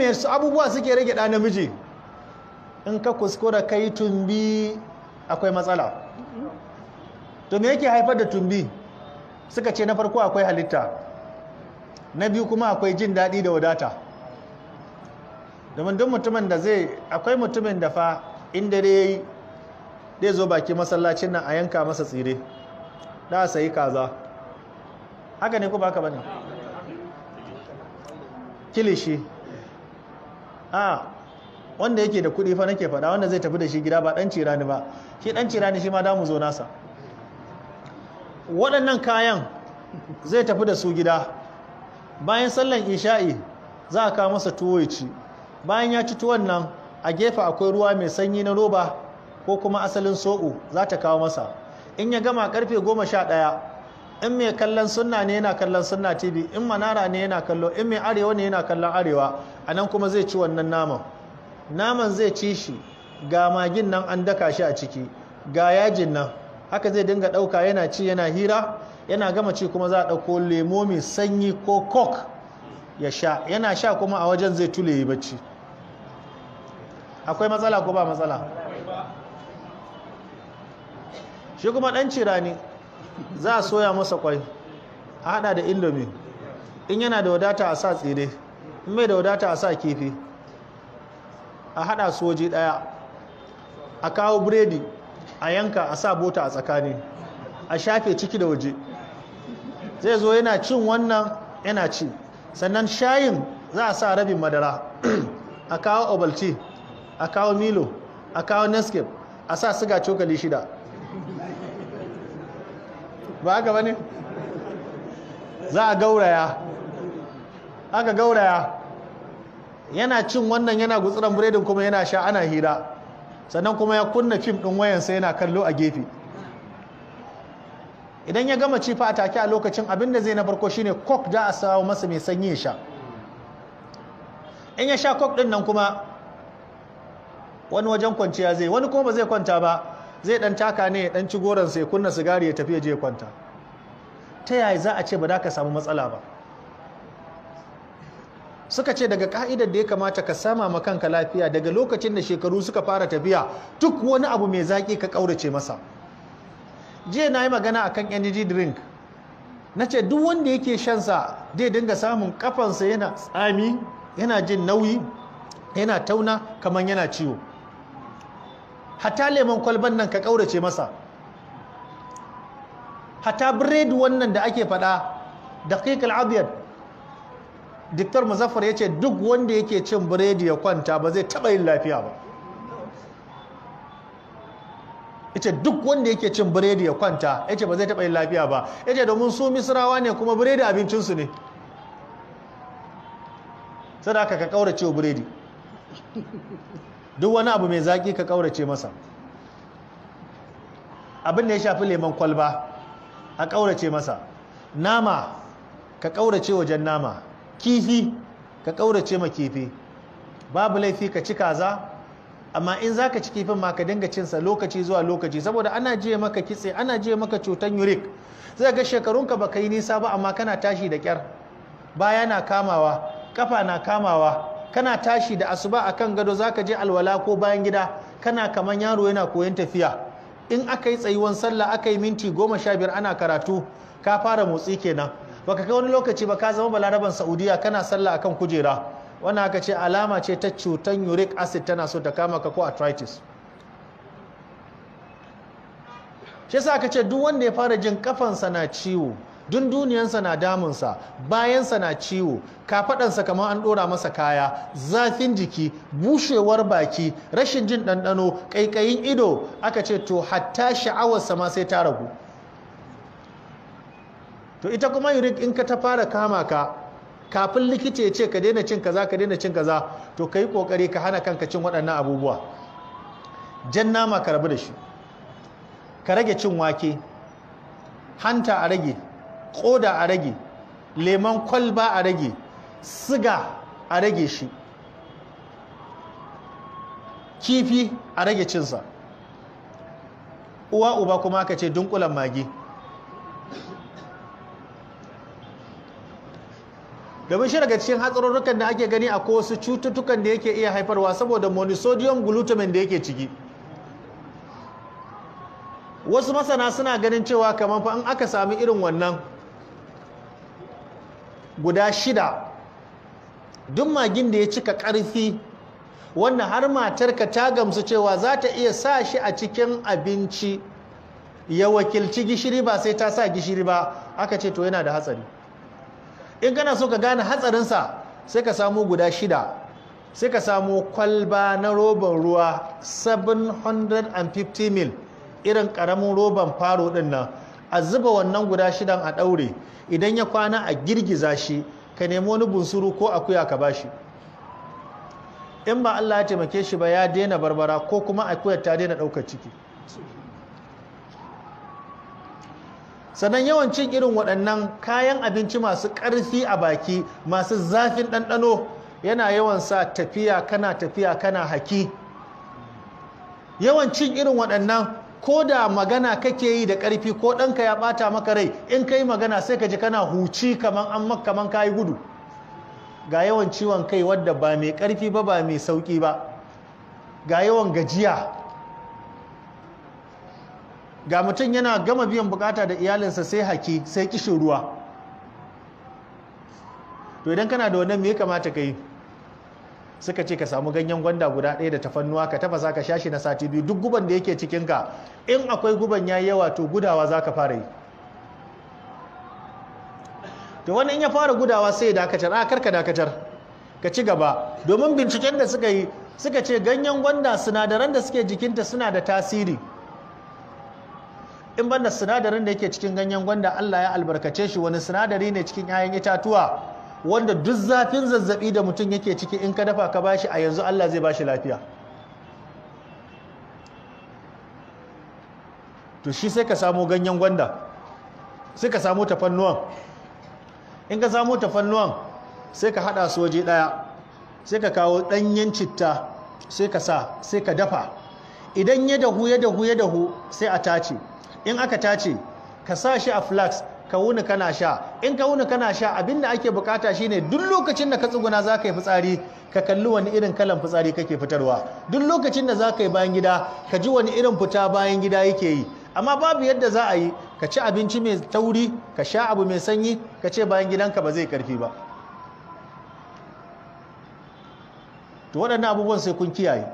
me su abubuwa suke rage ɗa namiji? In ka kuskura kai tumbi akwai matsala. To me yake haifar da tumbi? Suka ce na farko akwai halitta, na biyu kuma akwai jin daɗi da wadata. Domin duk mutumin da akwai mutumin da fa in dare yayi zai zo baki masallacin nan a yanka masa tsire, da a sayi kaza. Haka ne ko ba haka bane? Kilishi. Wanda yake da kuɗi fa nake faɗa, wanda zai tafi da shi gida ba ɗan cirani ba. Shi ɗan cirani shi ma da mu zo nasa. Waɗannan kayan zai tafi da su gida. Bayan sallan isha'i za a kawo masa tuwo ya ci. Bayan ya ci tuwon nan a gefe akwai ruwa mai sanyi na roba ko kuma asalin soɓo za ta kawo masa. In ya gama karfe 11, in mai kallon sunna ne yana kallon sunna TV, in manara ne yana kallo, in mai arewa ne yana kallon arewa, a nan kuma zai ci wannan naman zai ci shi, ga magin nan an daka shi a ciki, ga yajin nan, haka zai dinga ɗauka yana ci yana hira, yana gama ci kuma za a ɗauko lemo mai sanyi ko coke ya sha, yana sha kuma a wajen zai tule yi bacci. Akwai matsala ko ba matsala? Shi kuma ɗan cirani za a soya masa kwai, a haɗa da indomi, in yana da wadata a sa tsire, in mai da wadata a sa kifi, a haɗa soji ɗaya, a kawo biredi a yanka a sa bota a tsakani, a shafe ciki da waje. Zai zo yana cin wannan yana ci, sannan shayin za a sa rabin madara, a kawo obalti, a kawo milo, a kawo nescafe, a sa siga cokali 6. Ba haka bane? Za a gauraya, aka gauraya, yana cin wannan yana gutsuran biredin kuma yana sha ana hira, sannan kuma ya kunna fim ɗin wayansa yana kallo a gefe. Idan ya gama ci fa a take a lokacin abinda zai na farko shine coke da a sawo masa mai sanyi ya sha. In ya sha coke ɗin nan kuma wani wajen kwanciya zai, wani kuma ba zai kwanta ba, zai dan taka ne ya dan ci goron sai kunna sigari ya tafi ya je kwanta. Ta yaya za a ce ba za ka samu matsala ba? Suka ce daga ka'idar da ya kamata ka sama ma kanka lafiya daga lokacin da shekaru suka fara tafiya, duk wani abu mai zaki ka kaurace masa. Jiya na yi magana akan energy drink, na ce duk wanda yake shansa zai dinga samun kafansa yana tsami, yana jin nauyi, yana tauna kamar yana ciwo. Hata lemon kwalban nan ka kaurace masa, hata biredi wannan da ake fada daqiq al-abyad, Dr. Muzaffar ya ce duk wanda yake cin biredi ya kwanta ba zai taba yin lafiya ba. Yace duk wanda yake cin biredi ya kwanta yace ba zai taba yin lafiya ba. Yace domin su Misrawa ne kuma biredi abincinsu ne. Sadaka ka kaurace wa biredi. Duk wani abu mai zaki ka kaurace masa. Abin da ya shafi lemon kwalba a kaurace masa. Nama ka kaurace wajen nama. Kifi ka kaurace ma kifi. Babu laifi ka ci kaza, amma in zaka ci kifin ma ka dinga cinsa lokaci zuwa lokaci, saboda ana jiye maka kitse, ana jiye maka cutan uric. Zai ga shekarunka baka yi nisa ba amma kana tashi da kyar, baya na kamawa, kafa na kamawa, kana tashi da asuba akan gado zaka je alwala ko bayan gida kana kaman yaro yana koyon tafiya. In aka yi tsayuwan sallah aka yi minti 15 ana karatu ka fara motsi kenan, baka kai wani lokaci ba ka zama balaraban Saudiya kana sallah akan kujera. Wannan aka ce alama ce ta cutan uric acid tana so ta kama ka ko arthritis. Shi yasa aka ce duk wanda ya fara jin kafansa na ciwo, duniyansa na damunsa, bayansa na ciwo, kafaɗansa kamar an ɗora masa kaya, zafin jiki, bushewar baki, rashin jin ɗanɗano, ƙaiƙayin ido, aka ce to hatta sha'awarsa ma sai ta ragu. To ita kuma uric in ka ta fara kama ka, kafin likita ya ce ka daina cin kaza ka daina cin kaza, to ka yi ƙoƙari ka hana kanka cin waɗannan abubuwa. Jan nama ka rabu da shi, ka rage cin wake, hanta a rage, ƙoda a rage, lemon kwalba a rage, siga a rage shi, kifi a rage cinsa. Uwa uba kuma aka ce dunkulen magi. domin shi daga cikin hatsarurrukan da ake gani akwai wasu cututtukan da yake iya haifarwa saboda monosodium glutamate da yake ciki. Wasu masana suna ganin cewa kamar fa in aka sami irin wannan guda 6, duk magin da ya cika ƙarfi wanda har matarka ta gamsu cewa za ta iya sa shi a cikin abinci ya wakilci gishiri ba sai ta sa gishiri ba, aka ce to yana da hatsari. In kana so ka gane hatsarinsa sai ka samu guda 6, sai ka samu kwalba na roban ruwa 750 ml, irin ƙaramin roban faro ɗin nan, a zuba wannan guda 6 a ɗaure, idan ya kwana a girgiza shi, ka nemi wani bunsuru ko akuya ka bashi. In ba Allah ya taimake shi ba ya daina barbara ko kuma akuyar ta daina ɗaukar ciki. Sannan yawan cin irin waɗannan kayan abinci masu ƙarfi a baki, masu zafin ɗanɗano, yana yawan sa tafiya kana haki. Yawan cin irin waɗannan, ko da magana kake yi da ƙarfi ko ɗanka ya ɓata maka rai, in ka yi magana sai ka ji kana huci kaman ka yi gudu. Ga yawan ciwon kai wadda ba mai ƙarfi ba mai sauƙi ba, ga yawan gajiya, ga mutum yana gama biyan bukata da iyalinsa sai haki sai kishin ruwa. To idan kana da wannan me ya kamata ka yi? Suka ce ka samu ganyen gwanda guda 1 da tafannuwa ka tafasa ka sha shi na sati 2, duk guban da yake cikinka in akwai guban yayi yawa to gudawa za ka fara yi. To wani in ya fara gudawa sai ya dakatar, karka dakatar, ka ci gaba, domin binciken da suka yi suka ce ganyen gwanda sinadaran da suke jikinta suna da tasiri. In banda sinadarin da yake cikin ganyen gwanda Allah ya albarkace shi, wani sinadari ne cikin 'ya'yan itatuwa wanda duk zafin zazzabi da mutum yake ciki in ka dafa ka bashi a yanzu Allah zai bashi lafiya. To shi sai ka samu ganyen gwanda, sai ka samu tafannuwan. In ka samu tafannuwan sai ka hada su waje daya, sai ka kawo danyen citta sai ka sa, sai ka dafa. Idan ya dahu sai a tace. In aka tace ka sa shi a flask, ka wuni kana sha. In ka wuni kana sha, abinda ake bukata shine duk lokacin da ka tsuguna za ka yi fitsari ka kalli wani irin kalan fitsari kake fitarwa. Duk lokacin da za ka yi bayan gida ka ji wani irin fita bayan gida yake yi. Amma babu yadda za a yi ka ci abinci mai tauri, ka sha abu mai sanyi, ka ce bayan gidanka ba zai karfi ba. To waɗannan abubuwan sai kun kiyaye.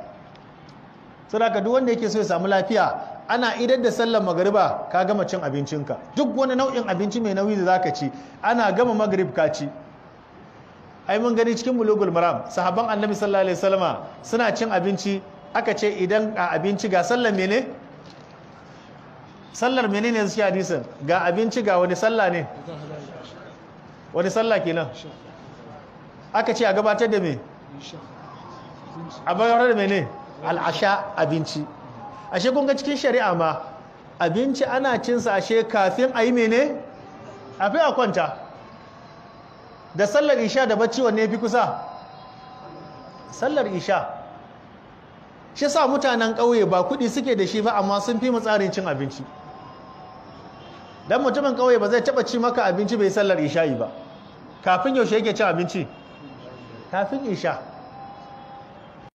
Saboda duk wanda yake so ya samu lafiya, ana idar da sallar magariba ka gama cin abincinka. Duk wani nau'in abinci mai nauyi da zaka ci, ana gama magrib ka ci. Ai mun gani cikin bulugul maram, sahabban annabi sallallahu alaihi wasallama suna cin abinci, aka ce idan a abinci ga sallar mene? Sallar mene ne suke hadisin? Ga abinci ga wani sallah ne? Wani sallah kenan? Aka ce a gabatar da me? A gabatar da mene? Al'asha, abinci. Ashe kun ga cikin shari'a ma abinci ana cinsa ashe kafin a yi mene? A fi a kwanta. Da sallar isha da bacci wanne fi kusa? Sallar isha. Shi sa mutanen ƙauye ba kuɗi suke da shi ba amma sun fi mu tsarin cin abinci. Dan mutumin ƙauye ba zai taɓa ci maka abinci bai sallar isha'i ba. Kafin yaushe yake cin abinci? Kafin isha.